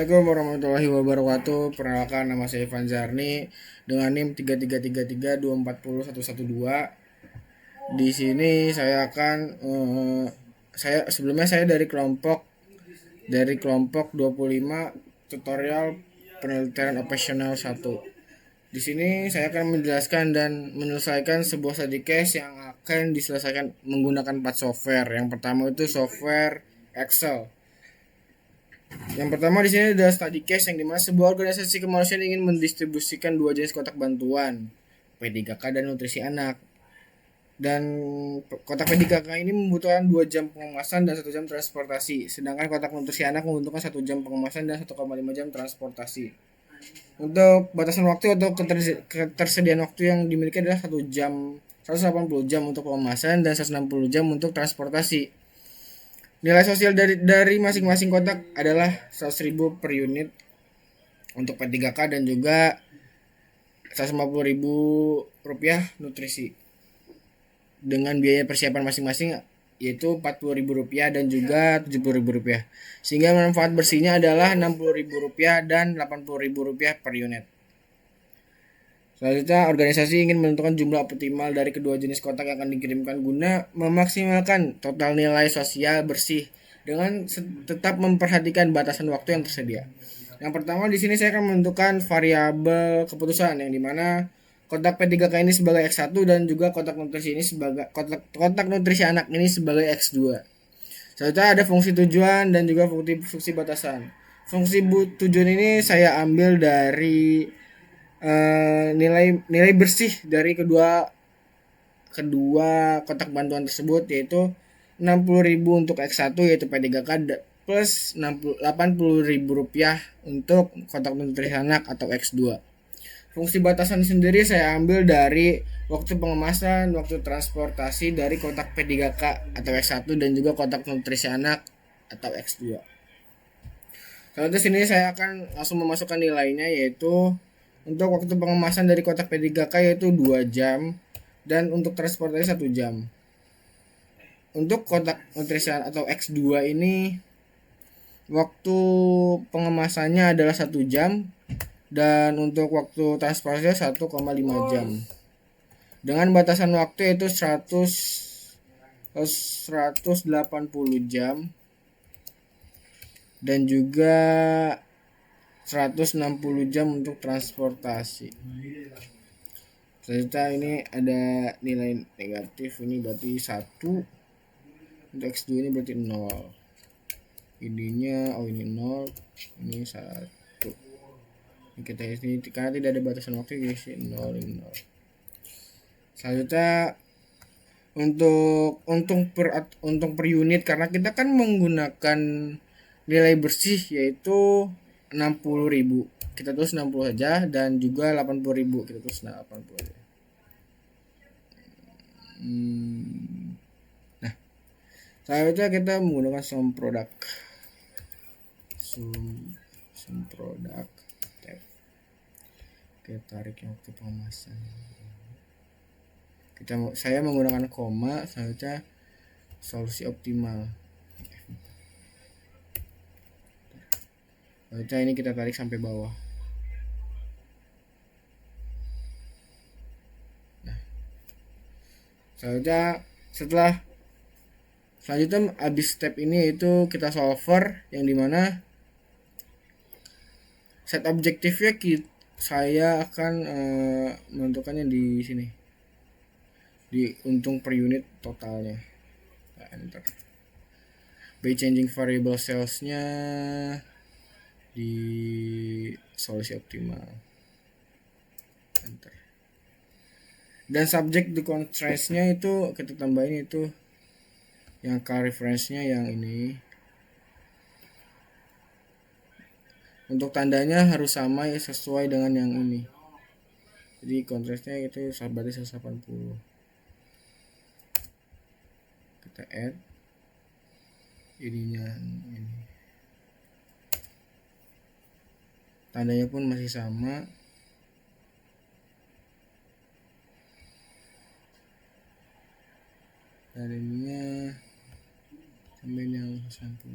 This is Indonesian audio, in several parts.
Assalamualaikum warahmatullahi wabarakatuh. Perkenalkan, nama saya Ivan Zarni dengan NIM 3333240112. Di sini saya akan saya dari kelompok 25 tutorial penelitian operasional 1. Di sini saya akan menjelaskan dan menyelesaikan sebuah study case yang akan diselesaikan menggunakan 4 software. Yang pertama itu software Excel. Yang pertama di sini ada study case yang dimana sebuah organisasi kemanusiaan ingin mendistribusikan dua jenis kotak bantuan, P3K dan nutrisi anak. Dan kotak P3K ini membutuhkan 2 jam pengemasan dan 1 jam transportasi, sedangkan kotak nutrisi anak membutuhkan 1 jam pengemasan dan 1,5 jam transportasi. Untuk batasan waktu atau ketersediaan waktu yang dimiliki adalah 180 jam untuk pengemasan dan 160 jam untuk transportasi. Nilai sosial dari masing-masing kotak adalah 100.000 per unit untuk P3K dan juga 150.000 rupiah nutrisi. Dengan biaya persiapan masing-masing yaitu 40.000 rupiah dan juga 70.000 rupiah. Sehingga manfaat bersihnya adalah 60.000 rupiah dan 80.000 rupiah per unit. Selanjutnya, organisasi ingin menentukan jumlah optimal dari kedua jenis kotak yang akan dikirimkan guna memaksimalkan total nilai sosial bersih dengan tetap memperhatikan batasan waktu yang tersedia. Yang pertama di sini saya akan menentukan variabel keputusan yang dimana kotak P3K ini sebagai X1 dan juga kotak nutrisi ini sebagai kotak nutrisi anak ini sebagai X2. Selanjutnya ada fungsi tujuan dan juga fungsi batasan. Fungsi tujuan ini saya ambil dari nilai bersih dari kedua kotak bantuan tersebut, yaitu 60.000 untuk X1 yaitu P3K plus 80.000 rupiah untuk kotak nutrisi anak atau X2. Fungsi batasan sendiri saya ambil dari waktu pengemasan, waktu transportasi dari kotak P3K atau X1 dan juga kotak nutrisi anak atau X2. Selanjutnya sini saya akan langsung memasukkan nilainya, yaitu untuk waktu pengemasan dari kotak P3K yaitu 2 jam dan untuk transportasi 1 jam. Untuk kotak nutrisi atau X2 ini waktu pengemasannya adalah 1 jam dan untuk waktu transportasi 1,5 jam. Dengan batasan waktu yaitu 180 jam dan juga 160 jam untuk transportasi. Selanjutnya ini ada nilai negatif, ini berarti 1. Untuk X2 ini berarti 0. Ininya ini 0, ini 1. Kita ini karena tidak ada batasan waktu guys, 0 ini 0. Selanjutnya untuk per unit, karena kita kan menggunakan nilai bersih yaitu 60.000, kita tulis 60 saja, dan juga 80.000 kita tulis 80 aja. Nah, selanjutnya kita menggunakan sum product tab. Kita tarik yang waktu pengemasan. Saya menggunakan koma. Selanjutnya solusi optimal. Selanjutnya ini kita tarik sampai bawah. Nah, selanjutnya habis step ini yaitu kita solver, yang dimana set objektifnya saya akan menentukannya di sini, di untung per unit totalnya. Nah, enter. By changing variable salesnya di solusi optimal, enter. Dan subject di constraints-nya itu kita tambahin, itu yang car reference-nya yang ini. Untuk tandanya harus sama ya, sesuai dengan yang ini. Jadi kontrasnya itu berarti 180. Kita add ininya ini. Tandanya pun masih sama. Dan ininya sampai yang 90.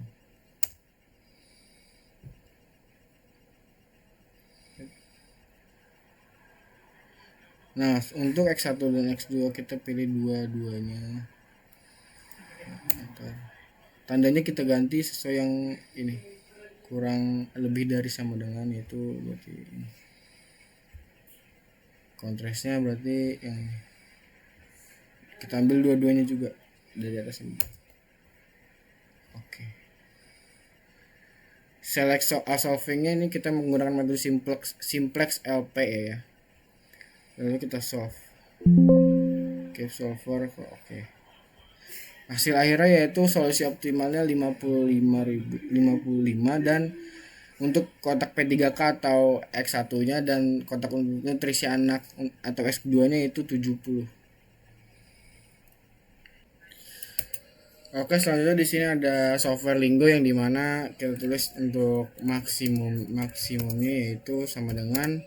Nah, untuk X1 dan X2 kita pilih dua-duanya. Tandanya kita ganti sesuai yang ini, kurang lebih dari sama dengan, itu berarti ini. Kontrasnya berarti yang kita ambil dua-duanya juga dari atas ini. Oke. Select solvingnya ini kita menggunakan metode simplex LP ya. Lalu kita solve. Oke, solver. Oke. Hasil akhirnya yaitu solusi optimalnya 55 dan untuk kotak P3K atau X1-nya dan kotak untuk nutrisi anak atau X2-nya itu 70. Oke, selanjutnya di sini ada software Lingo yang dimana kita tulis untuk maksimumnya yaitu sama dengan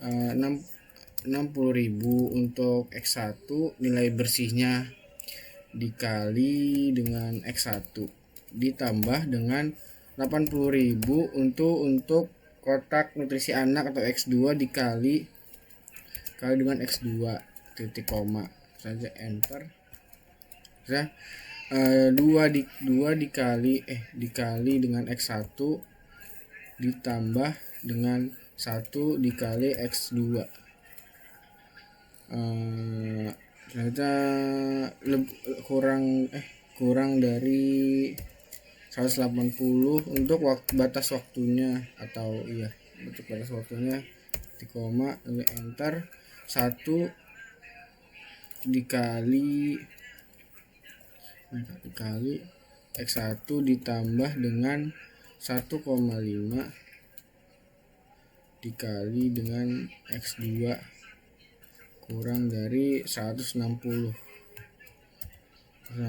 60.000 untuk X1, nilai bersihnya dikali dengan X1 ditambah dengan 80.000 untuk kotak nutrisi anak atau X2 dikali dengan X2 titik koma saja, enter. Ya, 2 dikali dengan X1 ditambah dengan 1 dikali X2. Ternyata kurang dari 180 untuk batas waktunya, atau iya untuk batas waktunya di koma, enter. 1 dikali X1 ditambah dengan 1,5 dikali dengan X2 kurang dari 160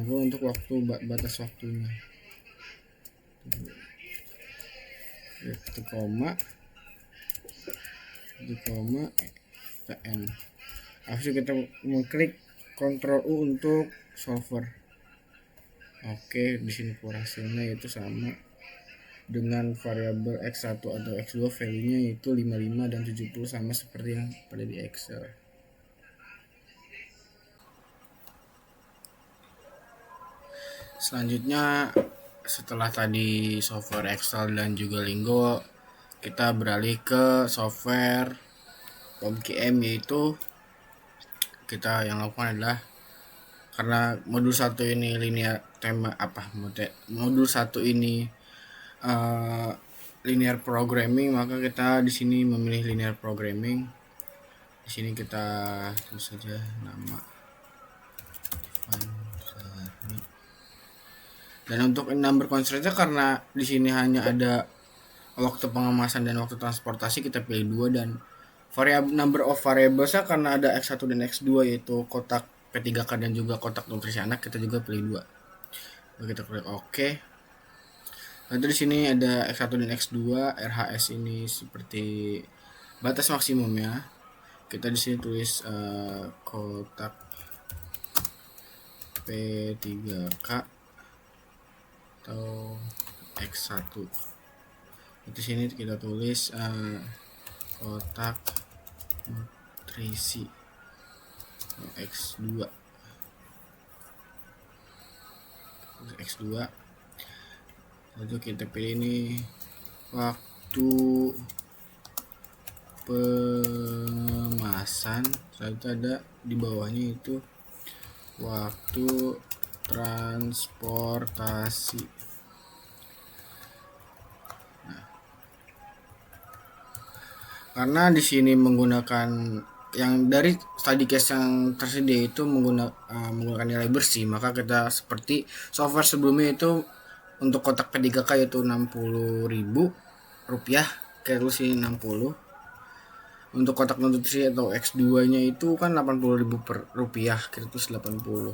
untuk waktu batas waktunya. Itu koma kita N. Habis kita mengklik Ctrl U untuk solver. Oke, di sini hasilnya itu sama dengan variabel X1 atau X2, value-nya itu 55 dan 70 sama seperti yang pada di Excel. Selanjutnya, setelah tadi software Excel dan juga Lingo, kita beralih ke software POMKM, yaitu kita yang lakukan adalah, karena modul 1 ini modul 1 ini linear programming, maka kita di sini memilih linear programming. Di sini kita tulis saja nama. Dan untuk number constraint-nya, karena di sini hanya ada waktu pengemasan dan waktu transportasi, kita pilih 2, dan number of variables-nya karena ada X1 dan X2 yaitu kotak P3K dan juga kotak nutrisi anak, kita juga pilih 2. Lalu kita klik OK. Lalu di sini ada X1 dan X2, RHS ini seperti batas maksimumnya. Kita di sini tulis kotak P3K atau X1. Di sini kita tulis kotak nutrisi X2. Lalu kita pilih ini waktu pengemasan. Selanjutnya ada di bawahnya itu waktu transportasi. Nah, karena di sini menggunakan yang dari study case yang tersedia itu menggunakan nilai bersih, maka kita seperti software sebelumnya itu untuk kotak P3K yaitu 60.000 rupiah, kita tulis ini 60. Untuk kotak nutrisi atau X2 nya itu kan 80.000 rupiah, kita tulis 80.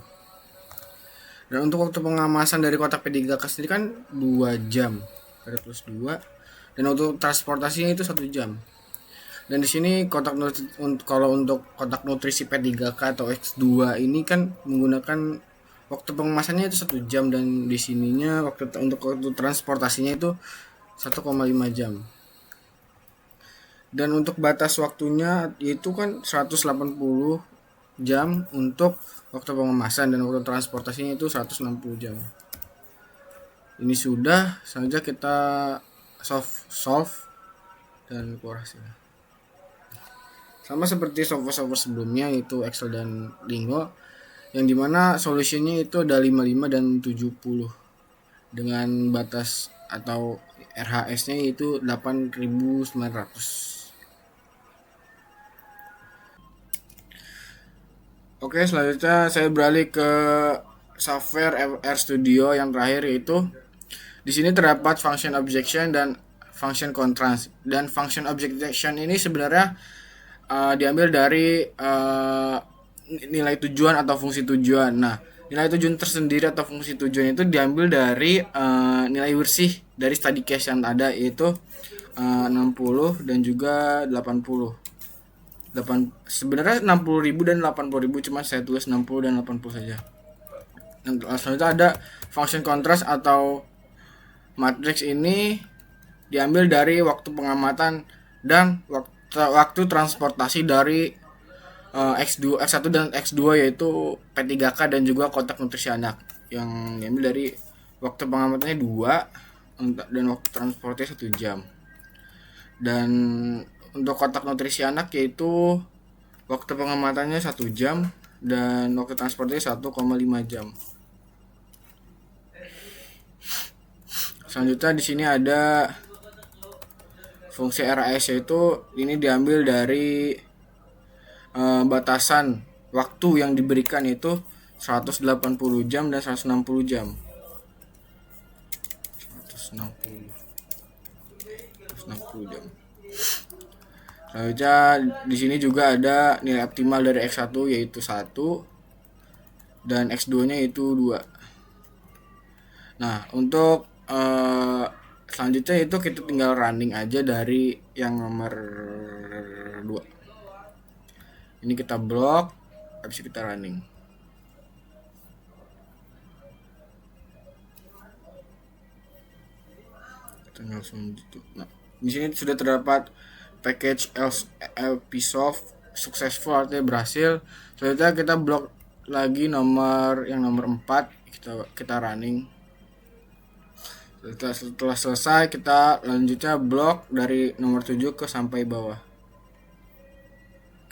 Dan untuk waktu pengemasan dari kotak P3K sendiri kan 2 jam, kita tulis 2. Dan untuk transportasinya itu 1 jam. Dan di sini kalau untuk kotak nutrisi P3K atau X2 ini kan menggunakan waktu pengemasannya itu 1 jam, dan di sininya untuk waktu transportasinya itu 1,5 jam. Dan untuk batas waktunya itu kan 180 jam untuk waktu pengemasan dan waktu transportasinya itu 160 jam. Ini sudah, selanjutnya kita solve dan keluar hasilnya. Sama seperti software sebelumnya yaitu Excel dan Lingo, yang dimana solusinya itu ada 55 dan 70 dengan batas atau RHS-nya itu 8.900. Oke, selanjutnya saya beralih ke software RStudio yang terakhir, yaitu di sini terdapat function objection dan function contrast. Dan function objection ini sebenarnya diambil dari nilai tujuan atau fungsi tujuan. Nah, nilai tujuan tersendiri atau fungsi tujuan itu diambil dari nilai bersih dari study case yang ada, yaitu 60 dan juga 80. Sebenarnya 60.000 dan 80.000, cuma saya tulis 60 dan 80 saja. Dan selanjutnya ada function contrast atau matrix. Ini diambil dari waktu pengamatan dan waktu transportasi dari X1 dan X2, yaitu P3K dan juga kotak nutrisi anak, yang diambil dari waktu pengamatannya 2 dan waktu transportasi 1 jam. Dan untuk kotak nutrisi anak yaitu waktu pengamatannya 1 jam dan waktu transportasinya 1,5 jam. Selanjutnya di sini ada fungsi RAS, yaitu ini diambil dari batasan waktu yang diberikan, yaitu 180 jam dan 160 jam. 160 jam. Selanjutnya di sini juga ada nilai optimal dari X1 yaitu 1 dan X2-nya itu 2. Nah, untuk selanjutnya itu kita tinggal running aja dari yang nomor 2. Ini kita blok, habis itu kita running. Kita langsung gitu. Nah, di sini sudah terdapat package LPsoft successful, artinya berhasil. Selanjutnya kita blok lagi nomor 4, kita running. Setelah selesai, kita lanjutnya blok dari nomor 7 ke sampai bawah,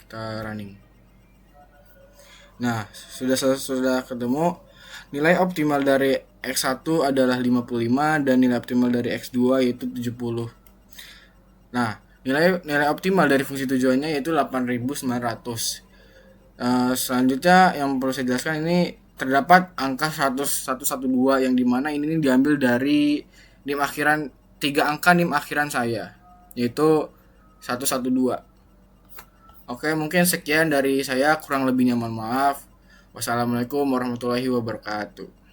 kita running. Nah, sudah ketemu nilai optimal dari X1 adalah 55 dan nilai optimal dari X2 yaitu 70. Nah, nilai optimal dari fungsi tujuannya yaitu 8.900. Selanjutnya yang perlu saya jelaskan, ini terdapat angka 112 yang dimana ini diambil dari NIM akhiran 3 angka NIM akhiran saya, yaitu 112. Oke, mungkin sekian dari saya, kurang lebihnya mohon maaf. Wassalamualaikum warahmatullahi wabarakatuh.